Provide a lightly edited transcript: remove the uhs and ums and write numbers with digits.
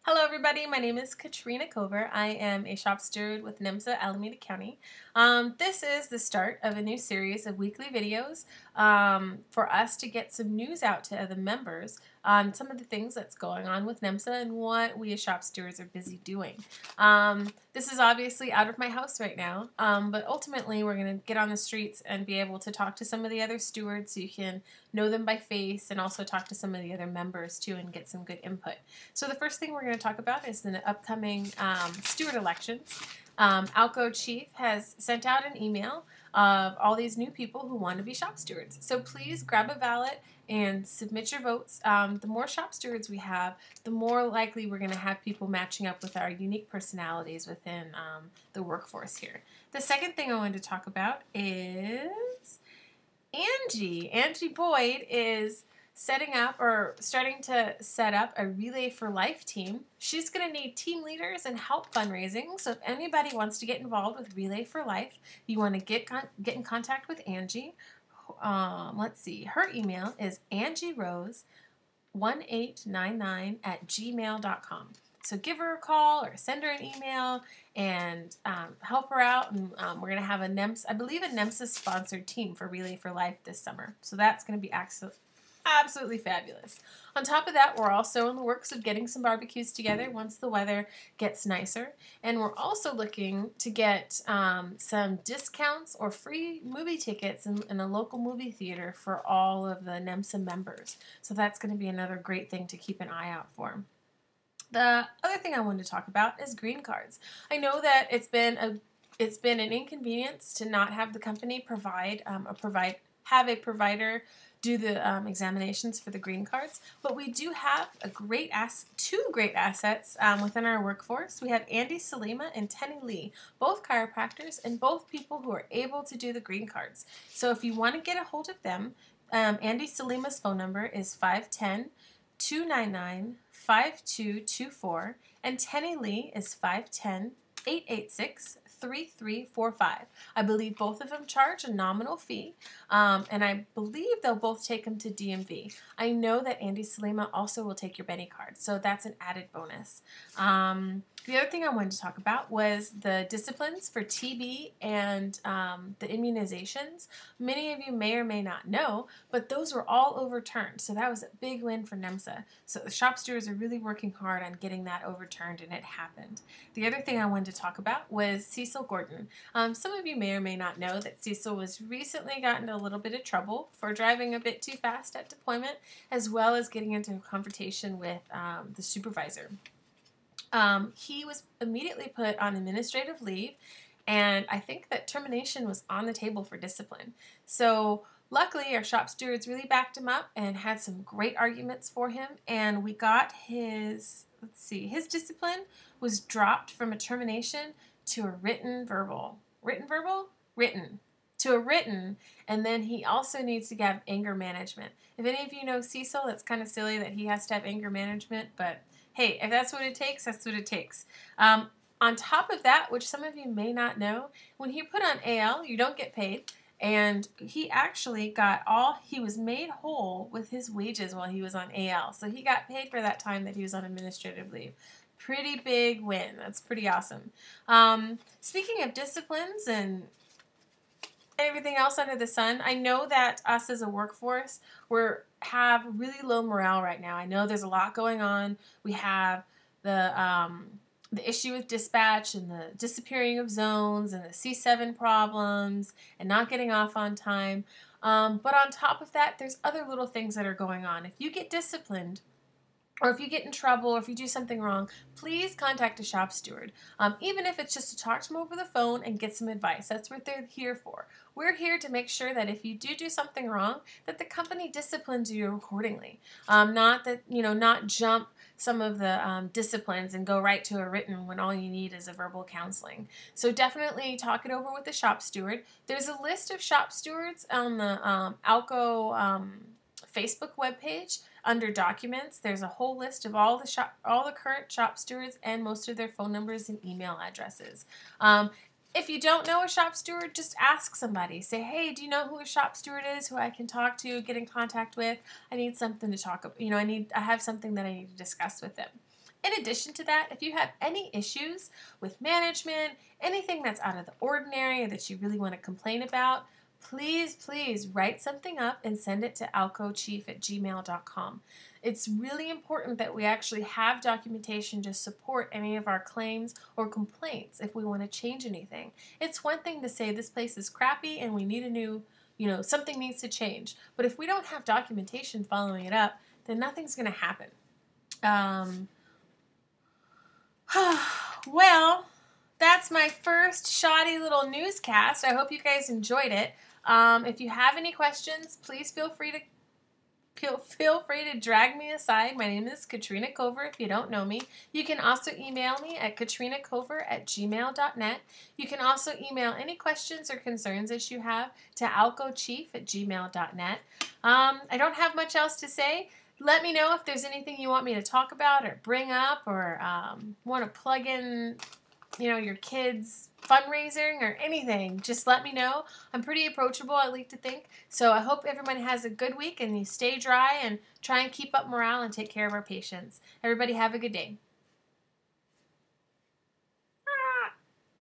Hello everybody, my name is Katrina Cover. I am a shop steward with Nemsa, Alameda County. This is the start of a new series of weekly videos for us to get some news out to the members on some of the things that's going on with Nemsa and what we as shop stewards are busy doing. This is obviously out of my house right now, but ultimately we're going to get on the streets and be able to talk to some of the other stewards so you can know them by face and also talk to some of the other members too and get some good input. So the first thing we're going to talk about is the upcoming steward elections. Alco Chief has sent out an email of all these new people who want to be shop stewards. So please grab a ballot and submit your votes. The more shop stewards we have, the more likely we're going to have people matching up with our unique personalities within the workforce here. The second thing I wanted to talk about is Angie. Angie Boyd is starting to set up a Relay for Life team. She's going to need team leaders and help fundraising. So if anybody wants to get involved with Relay for Life, you want to get in contact with Angie. Let's see. Her email is angierose1899@gmail.com. So give her a call or send her an email and help her out. And we're going to have a NEMSA, I believe a NEMSA sponsored team for Relay for Life this summer. So that's going to be absolutely fabulous. On top of that, we're also in the works of getting some barbecues together once the weather gets nicer. And we're also looking to get some discounts or free movie tickets in a local movie theater for all of the NEMSA members. So that's going to be another great thing to keep an eye out for. The other thing I wanted to talk about is green cards. I know that it's been an inconvenience to not have the company have a provider do the examinations for the green cards, but we do have two great assets within our workforce. We have Andy Salima and Tenny Lee, both chiropractors and both people who are able to do the green cards. So if you want to get a hold of them, Andy Salima's phone number is 510-299-5224, and Tenny Lee is 510-886-3345. I believe both of them charge a nominal fee, and I believe they'll both take them to DMV. I know that Andy Salima also will take your Benny card, so that's an added bonus. The other thing I wanted to talk about was the disciplines for TB and the immunizations. Many of you may or may not know, but those were all overturned, so that was a big win for NEMSA. So the shop stewards are really working hard on getting that overturned, and it happened. The other thing I wanted to talk about was Cecil Gordon. Some of you may or may not know that Cecil was recently gotten into a little bit of trouble for driving a bit too fast at deployment, as well as getting into a confrontation with the supervisor. He was immediately put on administrative leave, and I think that termination was on the table for discipline. So luckily, our shop stewards really backed him up and had some great arguments for him, and we got his discipline was dropped from a termination to a written verbal. Written. To a written, and then he also needs to have anger management. If any of you know Cecil, that's kind of silly that he has to have anger management, but hey, if that's what it takes, that's what it takes. On top of that, which some of you may not know, when he put on AL, you don't get paid, and he actually he was made whole with his wages while he was on AL. So he got paid for that time that he was on administrative leave. Pretty big win. That's pretty awesome. Speaking of disciplines and everything else under the sun, I know that us as a workforce, have really low morale right now. I know there's a lot going on. We have the issue with dispatch and the disappearing of zones and the C7 problems and not getting off on time. But on top of that, there's other little things that are going on. If you get disciplined, or if you get in trouble, or if you do something wrong, please contact a shop steward. Even if it's just to talk to them over the phone and get some advice. That's what they're here for. We're here to make sure that if you do something wrong, that the company disciplines you accordingly. Not jump some of the disciplines and go right to a written when all you need is a verbal counseling. So definitely talk it over with the shop steward. There's a list of shop stewards on the Alco Facebook webpage. Under documents, there's a whole list of all the current shop stewards and most of their phone numbers and email addresses. If you don't know a shop steward, just ask somebody. Say, hey, do you know who a shop steward is, who I can talk to, get in contact with? I need something to talk about. I have something that I need to discuss with them. In addition to that, if you have any issues with management, anything that's out of the ordinary or that you really want to complain about, please write something up and send it to alcochief@gmail.com. It's really important that we actually have documentation to support any of our claims or complaints if we want to change anything. It's one thing to say this place is crappy and we need a new, something needs to change. But if we don't have documentation following it up, then nothing's going to happen. Well, that's my first shoddy little newscast. I hope you guys enjoyed it. If you have any questions, please feel free to drag me aside. My name is Katrina Cover if you don't know me. You can also email me at katrinacover@gmail.net. You can also email any questions or concerns that you have to alcochief@gmail.net. I don't have much else to say. Let me know if there's anything you want me to talk about or bring up or want to plug in, your kids' fundraising or anything. Just let me know. I'm pretty approachable, I like to think. So I hope everyone has a good week and you stay dry and try and keep up morale and take care of our patients. Everybody have a good day.